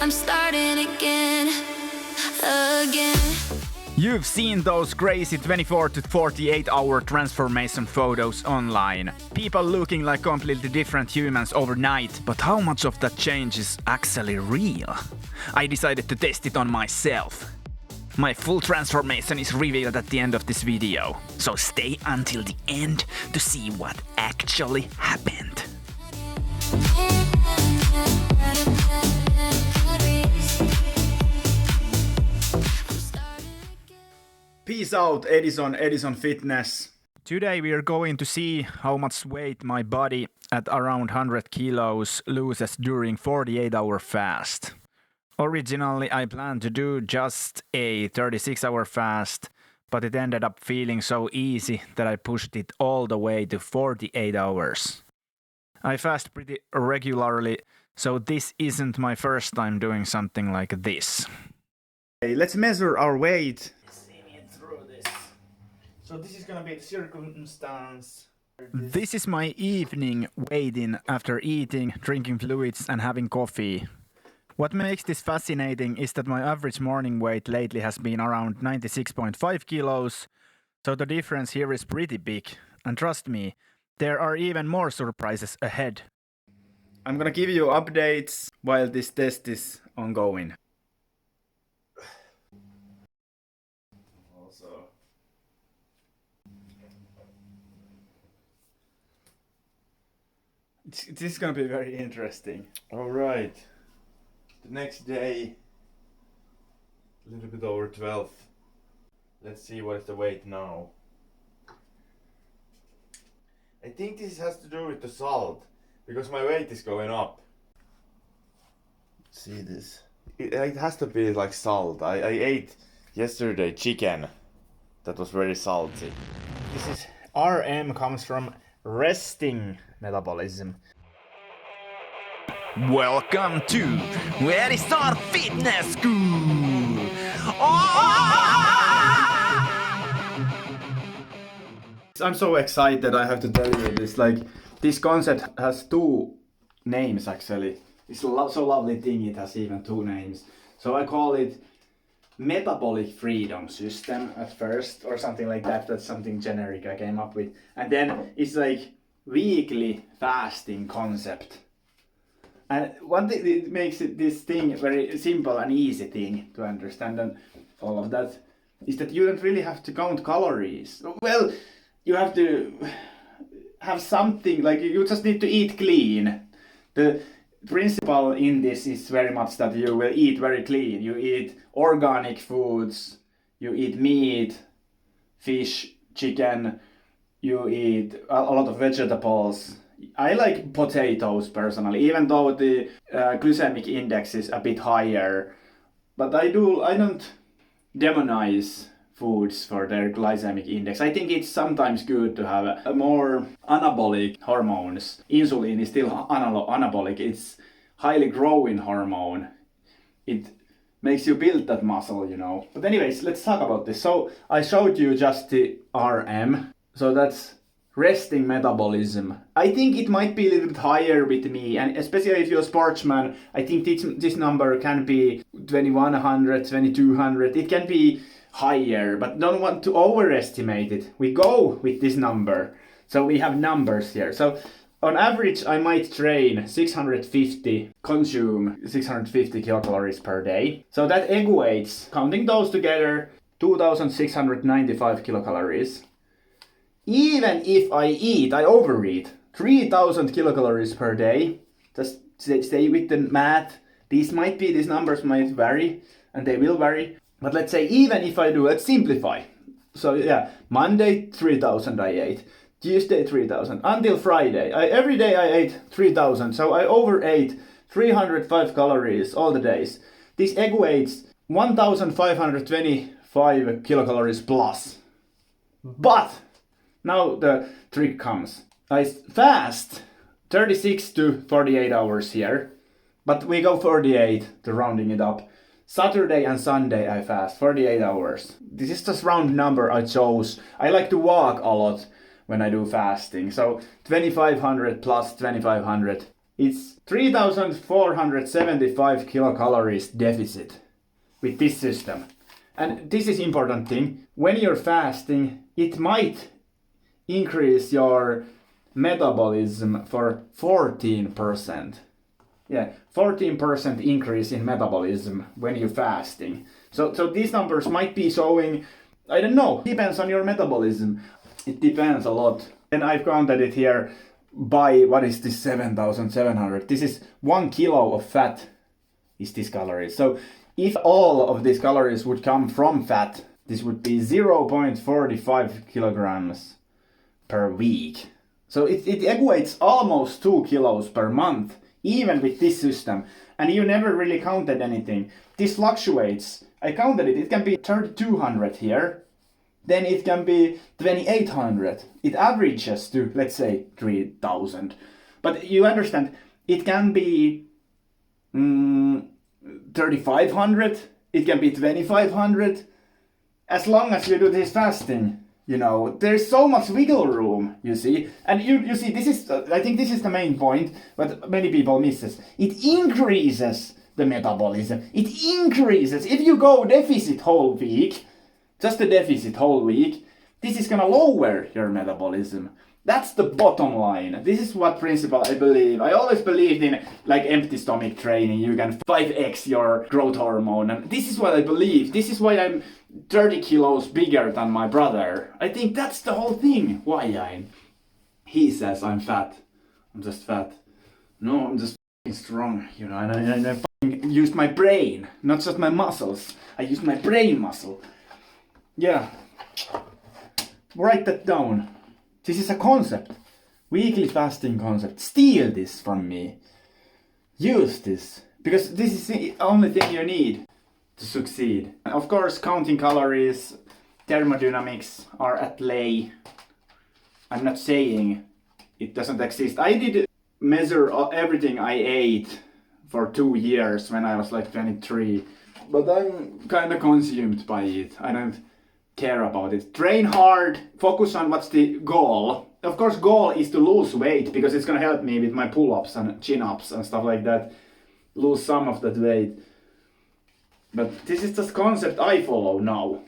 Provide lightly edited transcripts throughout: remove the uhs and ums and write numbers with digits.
I'm starting again. You've seen those crazy 24 to 48 hour transformation photos online. People looking like completely different humans overnight, but how much of that change is actually real? I decided to test it on myself. My full transformation is revealed at the end of this video, so stay until the end to see what actually happened. Peace out, Edizon Fitness. Today we are going to see how much weight my body at around 100 kilos loses during 48-hour fast. Originally I planned to do just a 36-hour fast, but it ended up feeling so easy that I pushed it all the way to 48 hours. I fast pretty regularly, so this isn't my first time doing something like this. Okay, let's measure our weight. So this is gonna be the circumstance. This is my evening weigh-in after eating, drinking fluids and having coffee. What makes this fascinating is that my average morning weight lately has been around 96.5 kilos, so the difference here is pretty big. And trust me, there are even more surprises ahead. I'm gonna give you updates while this test is ongoing. This is gonna be very interesting. Alright. The next day, a little bit over 12. Let's see what is the weight now. I think this has to do with the salt, because my weight is going up. See this? It has to be like salt. I ate yesterday chicken that was very salty. This is RM comes from resting metabolism. Welcome to Edizon Fitness School! I'm so excited I have to tell you this. Like, this concept has two names actually. It's so lovely thing it has even two names. So I call it Metabolic Freedom System at first, or something like that. That's something generic I came up with. And then it's like weekly fasting concept. And one thing that makes this thing very simple and easy thing to understand and all of that is that you don't really have to count calories. Well, you have to have something, like you just need to eat clean. The principle in this is very much that you will eat very clean. You eat organic foods, you eat meat, fish, chicken, you eat a lot of vegetables. I like potatoes personally, even though the glycemic index is a bit higher. But I don't demonize foods for their glycemic index. I think it's sometimes good to have a more anabolic hormones. Insulin is still anabolic. It's highly growing hormone. It makes you build that muscle, you know. But anyways, let's talk about this. So I showed you just the RM. So that's resting metabolism. I think it might be a little bit higher with me, and especially if you're a sportsman, I think this number can be 2100, 2200. It can be higher, but don't want to overestimate it. We go with this number. So we have numbers here. So on average, I might consume 650 kilocalories per day. So that equates, counting those together, 2695 kilocalories. Even if I overeat 3000 kilocalories per day, just stay with the math. These numbers might vary, and they will vary. But let's say even if I do, let's simplify. So yeah, Monday 3000 I ate, Tuesday 3000, until Friday. Every day I ate 3000, so I overate 305 calories all the days. This equates 1525 kilocalories plus. But now the trick comes. I fast 36 to 48 hours here, but we go 48 to rounding it up. Saturday and Sunday I fast 48 hours. This is just round number I chose. I like to walk a lot when I do fasting. So 2500 plus 2500 it's 3,475 kilocalories deficit with this system. And this is important thing. When you're fasting, it might increase your metabolism for 14%. Yeah, 14% increase in metabolism when you're fasting. So these numbers might be showing, I don't know, depends on your metabolism. It depends a lot. And I've counted it here by, what is this 7,700? This is 1 kilo of fat is this calories. So if all of these calories would come from fat, this would be 0.45 kilograms per week. So it equates almost 2 kilos per month, even with this system. And you never really counted anything. This fluctuates. I counted it. It can be 3,200 here. Then it can be 2,800. It averages to, let's say, 3,000. But you understand, it can be 3,500. It can be 2,500. As long as you do this fasting, you know, there's so much wiggle room, you see. And you see, this is, I think this is the main point, but many people miss this. It increases the metabolism. It increases. If you go deficit whole week, just a deficit whole week, this is gonna lower your metabolism. That's the bottom line. This is what principle I believe. I always believed in like empty stomach training. You can 5x your growth hormone. And this is what I believe. This is why I'm 30 kilos bigger than my brother. I think that's the whole thing. Why he says I'm fat. I'm just fat. No, I'm just strong, you know, and I use my brain, not just my muscles. I use my brain muscle. Yeah. Write that down. This is a concept. Weekly fasting concept. Steal this from me. Use this. Because this is the only thing you need to succeed. Of course, counting calories, thermodynamics are at play. I'm not saying it doesn't exist. I did measure everything I ate for 2 years when I was like 23. But I'm kind of consumed by it. I don't care about it. Train hard, focus on what's the goal. Of course, goal is to lose weight because it's gonna help me with my pull-ups and chin-ups and stuff like that. Lose some of that weight. But this is just concept I follow now.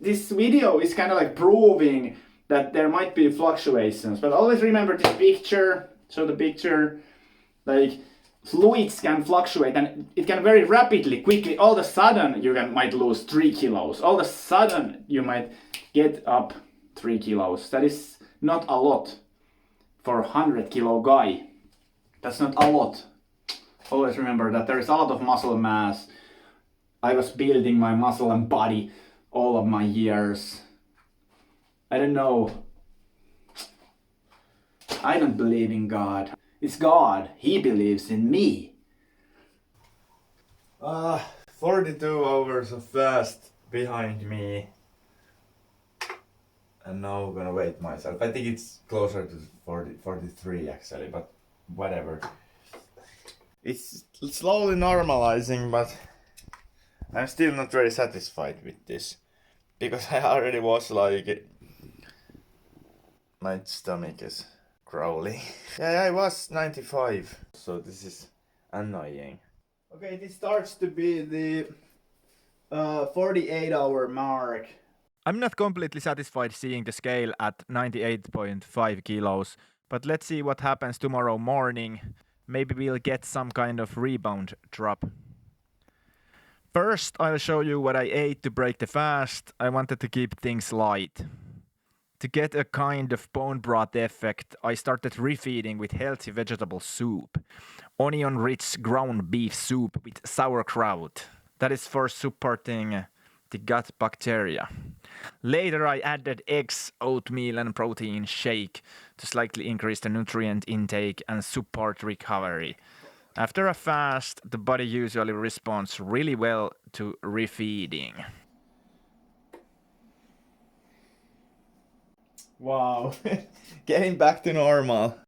This video is kind of like proving that there might be fluctuations, but always remember this picture. So the picture, like fluids can fluctuate and it can very rapidly, quickly, all of a sudden you might lose 3 kilos. All of a sudden you might get up 3 kilos. That is not a lot for a 100 kilo guy. That's not a lot. Always remember that there is a lot of muscle mass. I was building my muscle and body all of my years. I don't know. I don't believe in God. It's God. He believes in me. 42 hours of fast behind me. And now I'm gonna weigh myself. I think it's closer to 43 actually, but whatever. It's slowly normalizing, but I'm still not very satisfied with this. Because I already was like, my stomach is growling. Yeah, I was 95, so this is annoying. Okay, this starts to be the 48-hour mark. I'm not completely satisfied seeing the scale at 98.5 kilos, but let's see what happens tomorrow morning. Maybe we'll get some kind of rebound drop. First, I'll show you what I ate to break the fast. I wanted to keep things light. To get a kind of bone broth effect, I started refeeding with healthy vegetable soup. Onion-rich ground beef soup with sauerkraut. That is for supporting the gut bacteria. Later I added eggs, oatmeal and protein shake to slightly increase the nutrient intake and support recovery. After a fast, the body usually responds really well to refeeding. Wow, getting back to normal.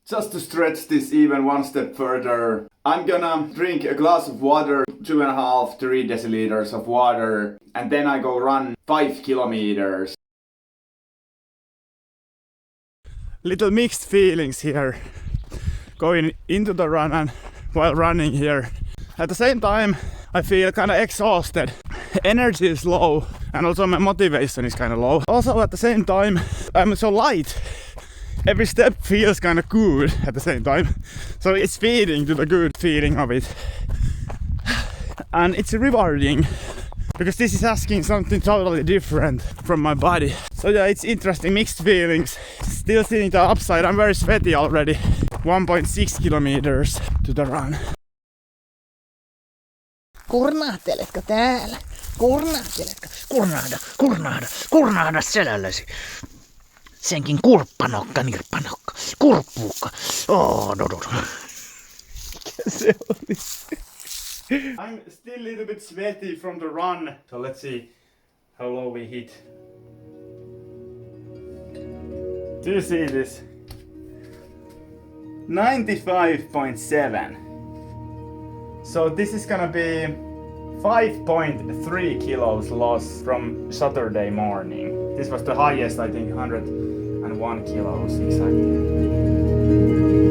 Just to stretch this even one step further, I'm gonna drink a glass of water, 2.5 to 3 deciliters of water, and then I go run 5 kilometers. Little mixed feelings here. going into the run and while running here. At the same time, I feel kind of exhausted. Energy is low and also my motivation is kind of low. Also at the same time, I'm so light. Every step feels kind of good at the same time. So it's feeding to the good feeling of it. And it's rewarding because this is asking something totally different from my body. So yeah, it's interesting, mixed feelings. Still seeing the upside, I'm very sweaty already. 1.6 kilometers to the run. Kurnahteletko täällä? Kurnahteletko? Kurnahda selälläsi. Senkin kurppanokka, nirppanokka, kurppuukka. Mikä se oli? I'm still a little bit sweaty from the run. So let's see how low we hit. Do you see this? 95.7. So this is gonna be 5.3 kilos loss from Saturday morning. This was the highest, I think, 101 kilos exactly.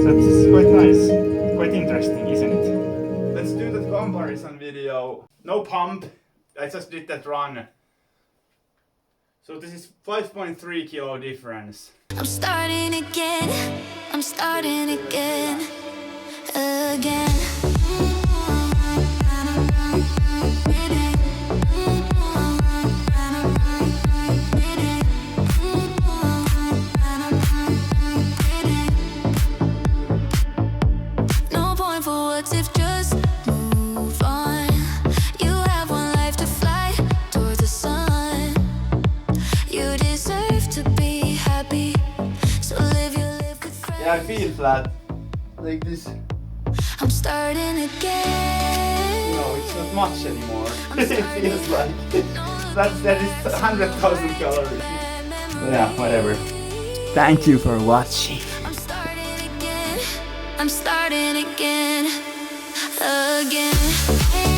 So this is quite nice, quite interesting, isn't it? Let's do the comparison video. No pump, I just did that run. So this is 5.3 kilo difference. I'm starting again. I'm starting again. Again. No point for words if just move on. You have one life to fly towards the sun. You deserve to be happy. So live your life with friends. Yeah, I feel flat. Like this. I'm starting again. No, it's not much anymore. It feels like that is 100,000 calories. Yeah, whatever. Thank you for watching. I'm starting again. I'm starting again. Again.